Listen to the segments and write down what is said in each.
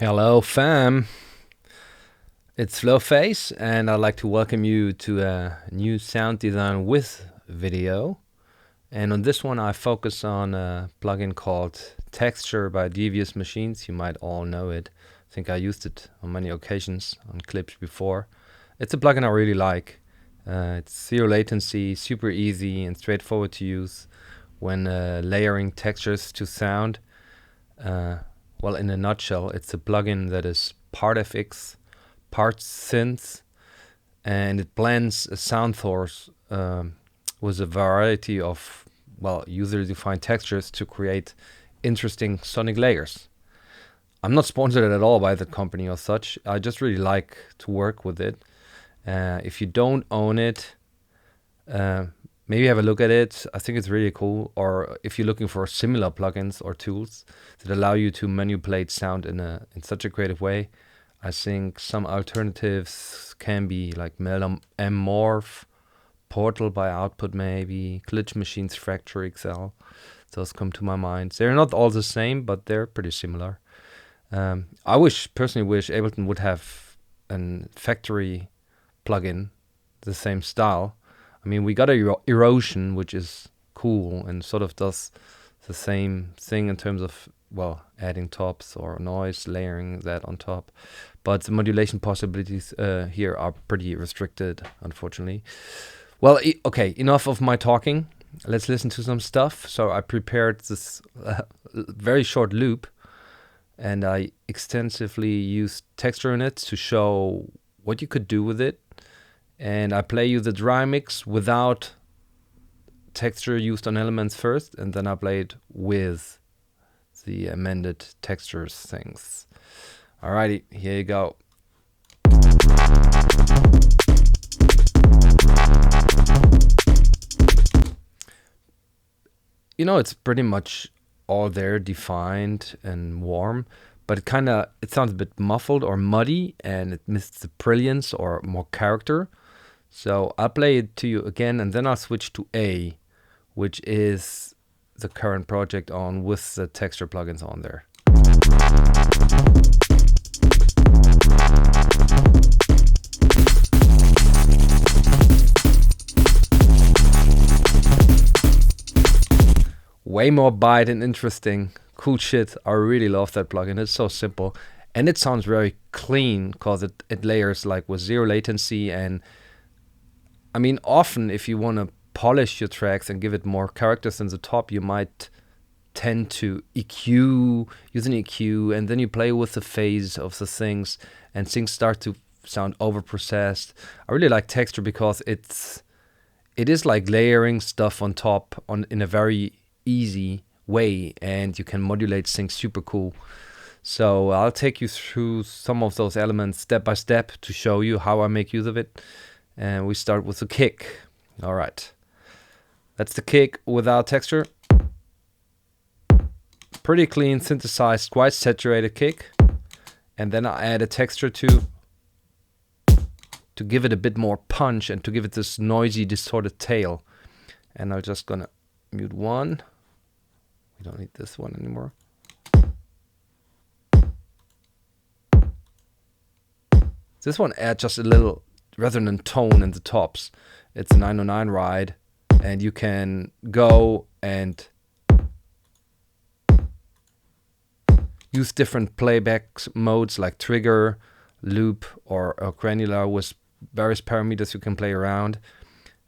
Hello, fam. It's PHACE, and I'd like to welcome you to a new sound design with video. And on this one, I focus on a plugin called Texture by Devious Machines. You might all know it. I think I used it on many occasions on clips before. It's a plugin I really like. It's zero latency, super easy, and straightforward to use when layering textures to sound. Well, in a nutshell, it's a plugin that is part FX, part synth, and it blends a sound source with a variety of, well, user-defined textures to create interesting sonic layers. I'm not sponsored at all by the company or such. I just really like to work with it. If you don't own it, maybe have a look at it. I think it's really cool. Or if you're looking for similar plugins or tools that allow you to manipulate sound in such a creative way, I think some alternatives can be like Meldom M-Morph, Portal by Output maybe, Glitch Machines Fracture XL. Those come to my mind. They're not all the same, but they're pretty similar. I personally wish Ableton would have a factory plugin, the same style. I mean, we got a erosion, which is cool and sort of does the same thing in terms of, well, adding tops or noise, layering that on top. But the modulation possibilities here are pretty restricted, unfortunately. Well, okay, enough of my talking. Let's listen to some stuff. So I prepared this very short loop, and I extensively used texture in it to show what you could do with it. And I play you the dry mix without texture used on elements first, and then I play it with the amended textures things. Alrighty, here you go. You know, it's pretty much all there, defined and warm, but it sounds a bit muffled or muddy, and it misses the brilliance or more character. So I'll play it to you again, and then I'll switch to A, which is the current project on with the texture plugins on there. Way more bite and interesting. Cool shit. I really love that plugin. It's so simple. And it sounds very clean because it layers like with zero latency. And I mean, often if you want to polish your tracks and give it more characters in the top, you might tend to use an EQ, and then you play with the phase of the things, and things start to sound overprocessed. I really like texture because it is like layering stuff on top in a very easy way, and you can modulate things super cool. So I'll take you through some of those elements step by step to show you how I make use of it. And we start with the kick. All right. That's the kick without texture. Pretty clean, synthesized, quite saturated kick. And then I add a texture to give it a bit more punch and to give it this noisy, distorted tail. And I'm just gonna mute one. We don't need this one anymore. This one adds just a little resonant tone in the tops. It's a 909 ride, and you can go and use different playback modes like trigger, loop, or granular with various parameters you can play around.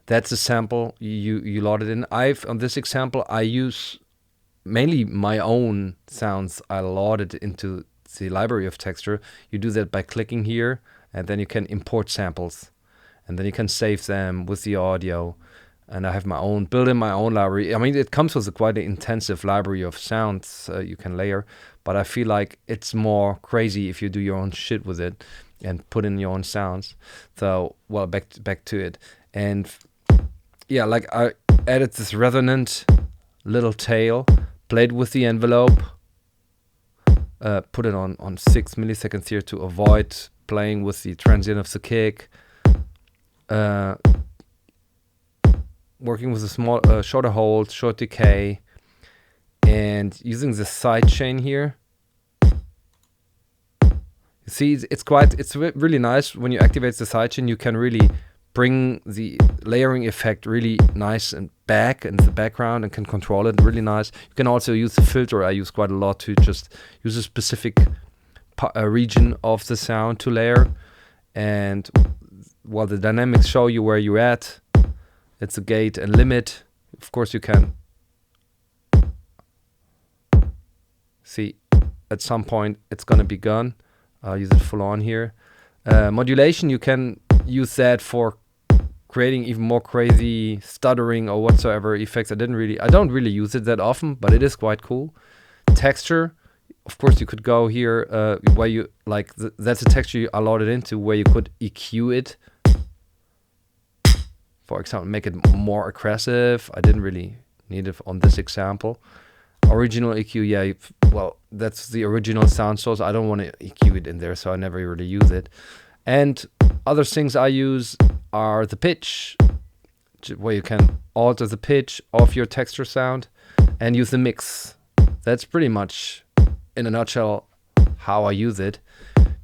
That's a sample you load it in. On this example, I use mainly my own sounds. I load it into the library of texture. You do that by clicking here, and then you can import samples, and then you can save them with the audio. And I have built in my own library. I mean, it comes with quite an intensive library of sounds you can layer, but I feel like it's more crazy if you do your own shit with it and put in your own sounds. So, well, back to it. And yeah, like I added this resonant little tail, played with the envelope, put it on 6 milliseconds here to avoid playing with the transient of the kick. Working with a small, shorter hold, short decay, and using the side chain here see, it's really nice when you activate the sidechain. You can really bring the layering effect really nice and back in the background and can control it really nice. You can also use the filter. I use quite a lot to just use a specific region of the sound to layer, and while the dynamics show you where you're at, it's a gate and limit. Of course, you can see at some point it's gonna be gone. I'll use it full on here. Modulation, you can use that for creating even more crazy stuttering or whatsoever effects. I don't really use it that often, but it is quite cool. Texture, of course, you could go here where you like that's a texture you allowed it into, where you could EQ it. For example, make it more aggressive. I didn't really need it on this example. Original EQ, yeah, well, that's the original sound source. I don't want to EQ it in there, so I never really use it. And other things I use are the pitch, where you can alter the pitch of your texture sound, and use the mix. That's pretty much, in a nutshell, how I use it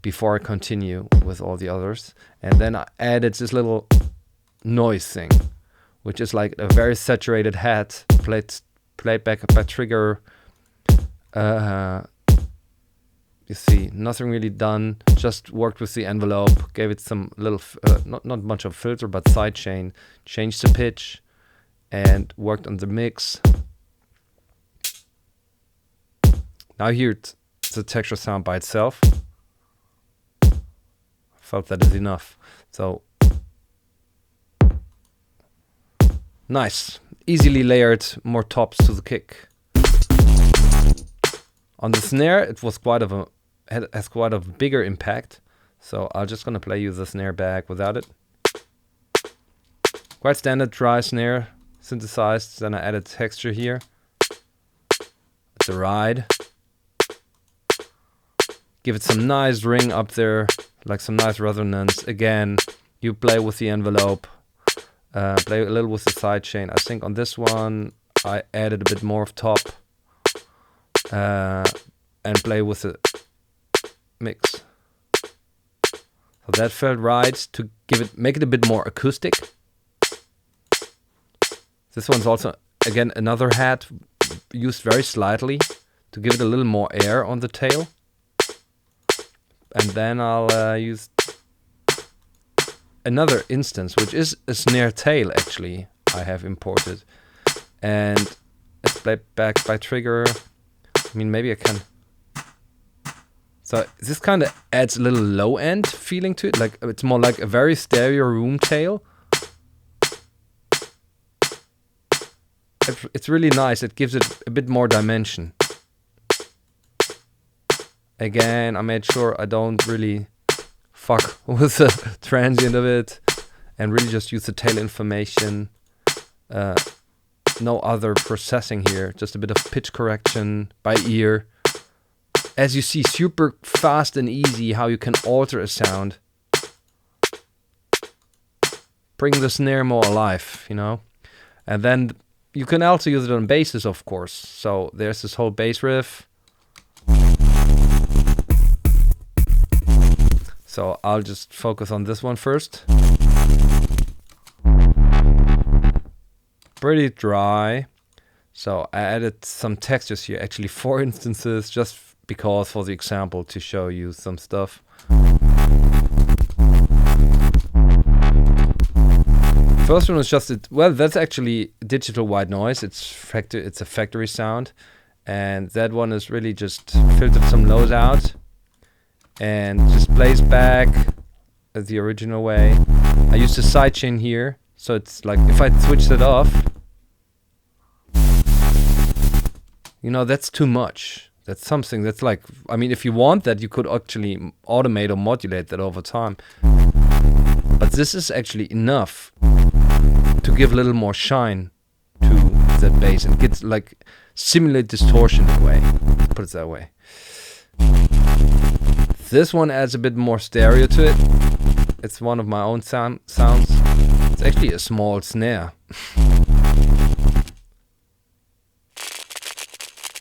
before I continue with all the others. And then I added this little noise thing, which is like a very saturated head played back by trigger. You see, nothing really done, just worked with the envelope, gave it some little, not much of filter, but sidechain, changed the pitch, and worked on the mix. Now here it's the texture sound by itself. I felt that is enough. So, nice, easily layered, more tops to the kick. On the snare, it was has quite a bigger impact, so I'm just gonna play you the snare back without it. Quite standard dry snare, synthesized. Then I added texture here. It's a ride. Give it some nice ring up there, like some nice resonance. Again, you play with the envelope, play a little with the sidechain. I think on this one I added a bit more of top, and play with the mix. So that felt right to make it a bit more acoustic. This one's also, again, another hat used very slightly to give it a little more air on the tail. And then I'll use another instance, which is a snare tail, actually, I have imported. And it's played back by trigger. I mean, maybe I can. So this kind of adds a little low end feeling to it. Like it's more like a very stereo room tail. It's really nice. It gives it a bit more dimension. Again, I made sure I don't really fuck with the transient of it, and really just use the tail information. No other processing here, just a bit of pitch correction by ear. As you see, super fast and easy how you can alter a sound. Bring the snare more alive, you know. And then you can also use it on basses, of course. So there's this whole bass riff. So I'll just focus on this one first. Pretty dry. So I added some textures here, actually 4 instances, just because for the example to show you some stuff. First one was just well, that's actually digital white noise. It's a factory sound, and that one is really just filtered some lows out and just plays back the original way. I used a sidechain here, so it's like if I switched it off, you know, that's too much. That's something that's like, I mean, if you want that, you could actually automate or modulate that over time. But this is actually enough to give a little more shine to that bass and get like simulate distortion in a way. Let's put it that way. This one adds a bit more stereo to it. It's one of my own sounds. It's actually a small snare.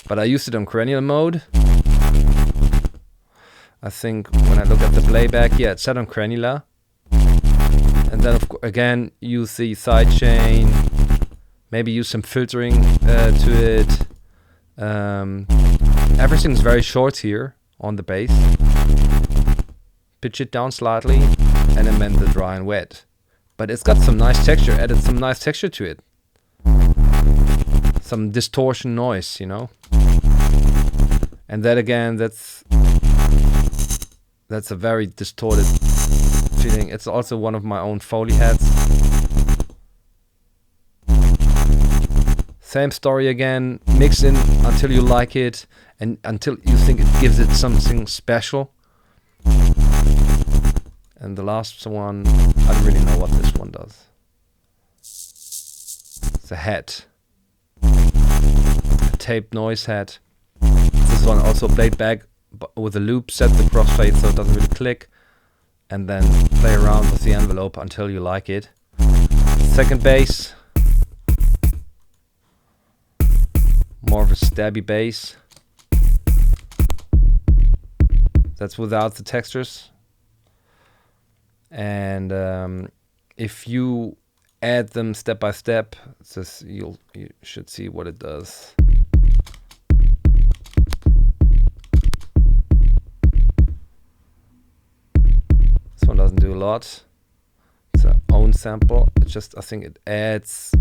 But I used it on cranial mode. I think when I look at the playback, yeah, it's set on granular. And then again, use the sidechain, maybe use some filtering to it. Everything's very short here on the bass. Pitch it down slightly and amend the dry and wet. But it's got some nice texture, added some nice texture to it. Some distortion noise, you know. And that again, that's a very distorted feeling. It's also one of my own Foley heads. Same story again, mix in until you like it and until you think it gives it something special. And the last one, I don't really know what this one does. It's a head. A taped noise head. This one also played back with a loop, set the crossfade so it doesn't really click. And then play around with the envelope until you like it. Second bass. More of a stabby bass. That's without the textures. And if you add them step by step, you should see what it does. This one doesn't do a lot. It's an own sample. It just, I think it adds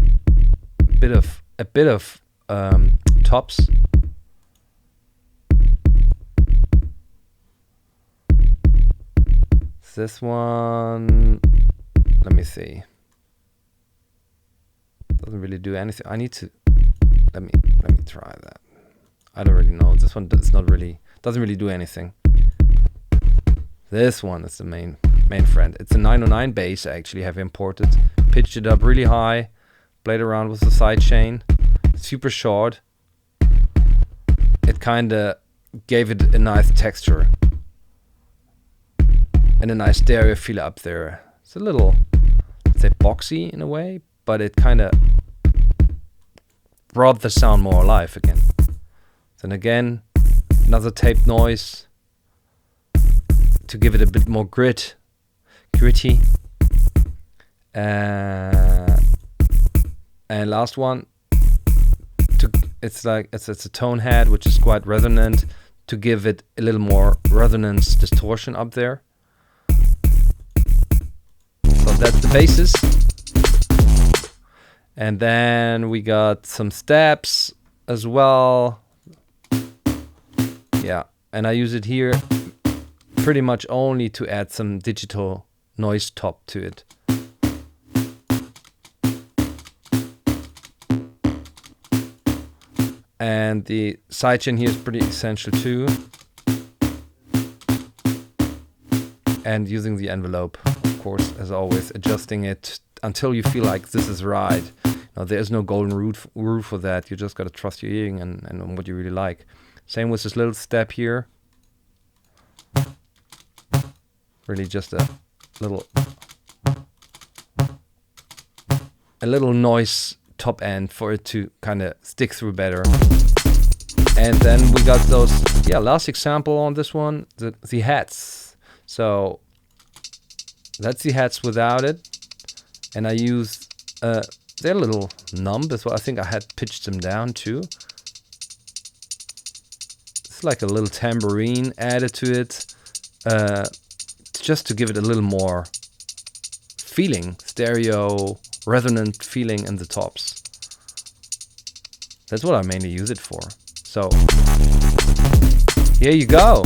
a bit of tops. This one, let me see. Doesn't really do anything. I need to let me try that. I don't really know. This one doesn't really do anything. This one is the main friend. It's a 909 bass I actually have imported. Pitched it up really high, played around with the sidechain. Super short. It kinda gave it a nice texture. And a nice stereo feel up there. It's a little, let's say, boxy in a way, but it kind of brought the sound more alive again. Then again, another taped noise to give it a bit more gritty. And last one, it's a tone head which is quite resonant to give it a little more resonance distortion up there. So that's the basis. And then we got some steps as well. Yeah, and I use it here pretty much only to add some digital noise top to it. And the sidechain here is pretty essential too. And using the envelope, of course, as always, adjusting it until you feel like this is right. Now, there's no golden rule for that. You just got to trust your earring and what you really like. Same with this little step here. Really just a little noise top end for it to kind of stick through better. And then we got those, last example on this one, the hats. So that's the hats without it. And I use, they're a little numb as well. I think I had pitched them down too. It's like a little tambourine added to it, just to give it a little more feeling, stereo, resonant feeling in the tops. That's what I mainly use it for. So here you go.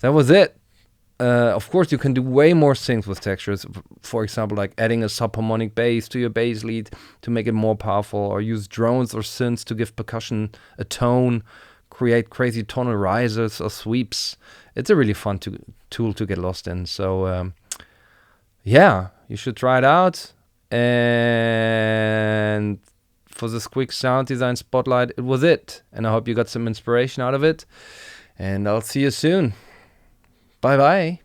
That was it. Of course, you can do way more things with textures. For example, like adding a subharmonic bass to your bass lead to make it more powerful, or use drones or synths to give percussion a tone, create crazy tonal risers or sweeps. It's a really fun tool to get lost in. So you should try it out. And for this quick sound design spotlight, it was it. And I hope you got some inspiration out of it. And I'll see you soon. Bye bye.